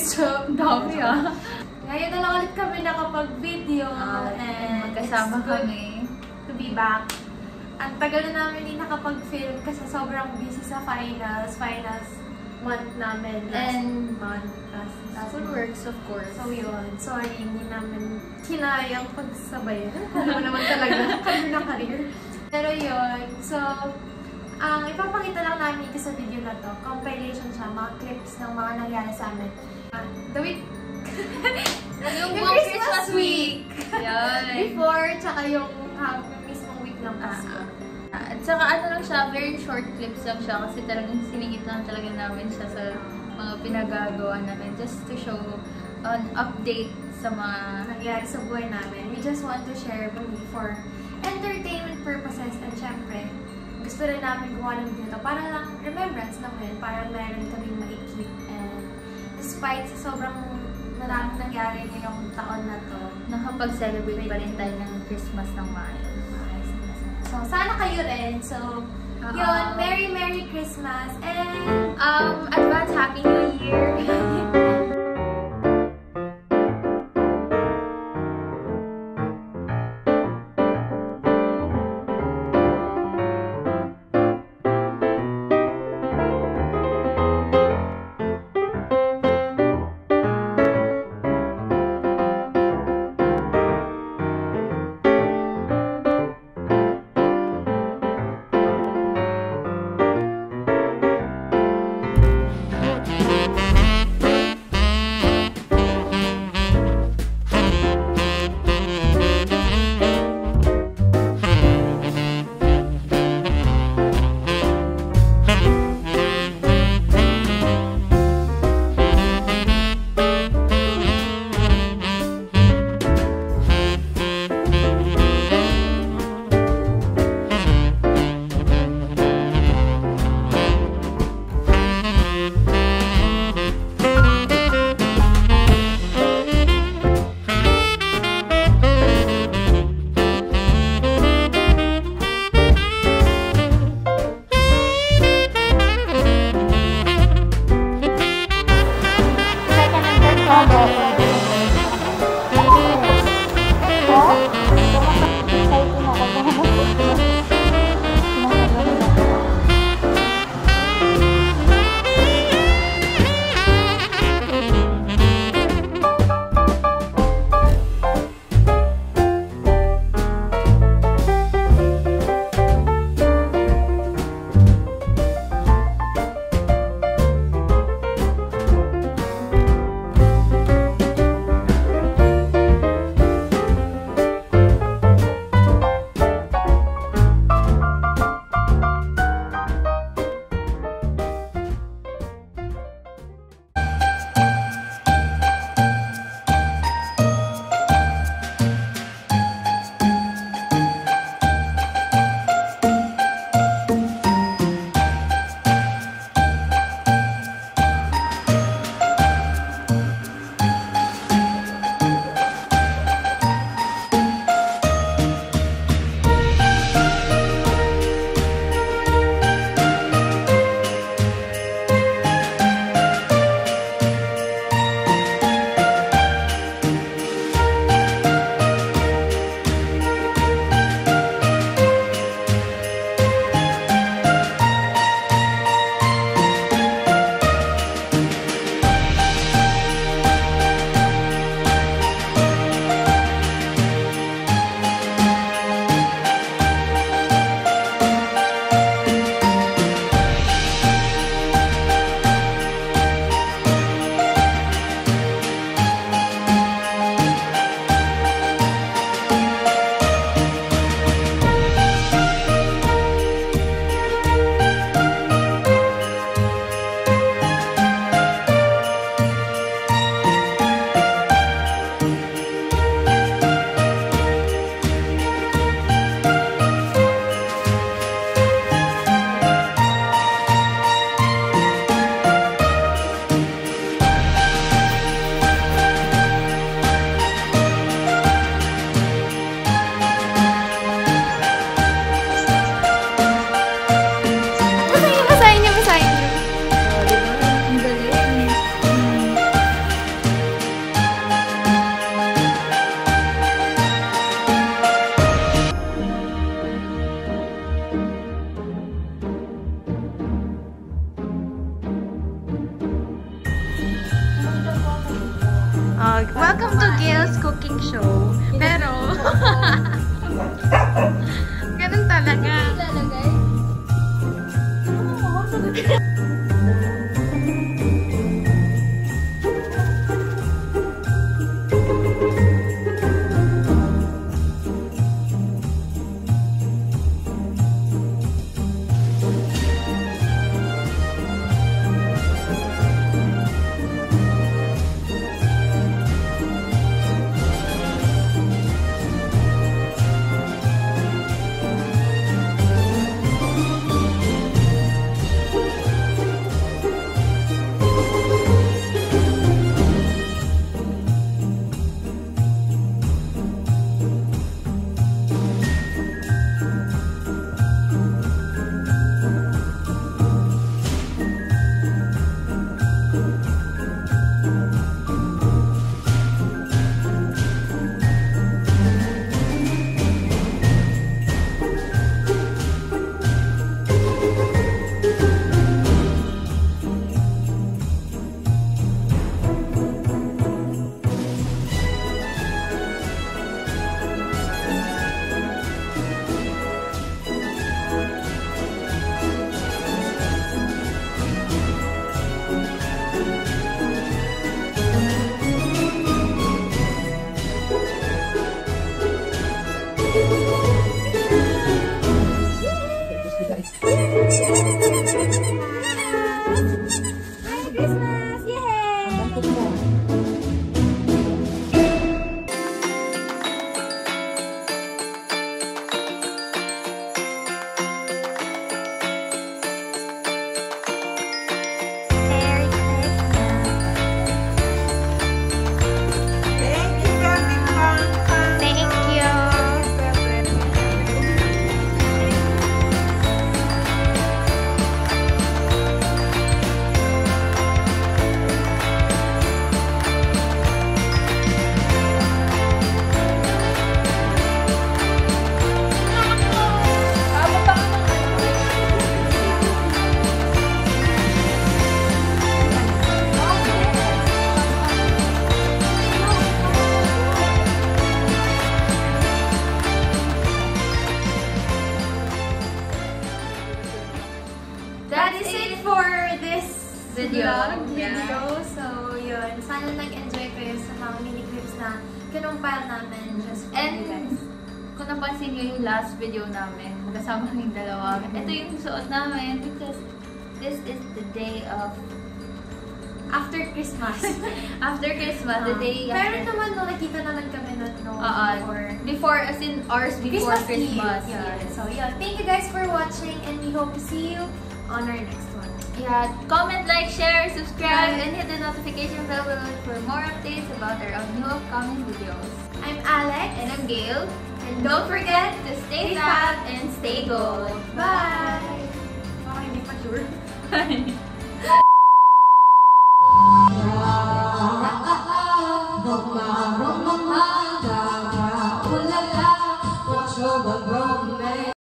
So, dami Ngayon na lang ulit kami nakapag-video and magkasama kami. To be back. Ang tagal na namin hindi nakapag-film kasi sobrang busy sa finals month namin last works, of course. So yun, sorry, hindi namin kinayang pagsabayan. Ano naman talaga, kami na career. Pero yun, so, ipapakita lang namin ito sa video na to. Compilation siya, mga clips ng mga nangyari sa amin. The week, yung Christmas week! Yan. Before, tsaka yung mismong week ng Pasko. At saka ano lang siya, very short clips lang siya kasi talagang siningit lang talaga namin siya sa mga pinagagawa namin just to show an update sa mga nangyari sa buhay namin. We just want to share for entertainment purposes and syempre, gusto rin namin gawa ng dito para lang remembrance naman, para meron kaming maikip and despite sa sobrang maraming nangyari ngayong taon na to, nakapag-celebrate pa rin tayo ng Christmas ng maayos. So, sana kayo rin. So, yun, Merry Christmas and advance Happy New Year! vlog. Welcome to Gail's Cooking Show. Pero, ganun talaga. Ilalagay? That is it for this Video. video. So, yun. Sana nag-enjoy kayo sa mga mini clips na kinumpile namin just for you guys. Kung napansin nyo yung last video namin, magkasama kaming dalawa. Ito yung suot namin because this is the day of After Christmas. after Christmas, the day Meron after. naman no, nakita naman kami no, Before, as in hours before Christmas. Eve. Yeah. So, yeah. Thank you guys for watching and we hope to see you on our next one. Yeah, comment, like, share, subscribe, and hit the notification bell for more updates about our new upcoming videos. I'm Alex. And I'm Gail. And don't forget To stay fab and stay gold. Bye! Baka hindi pa sure. Bye.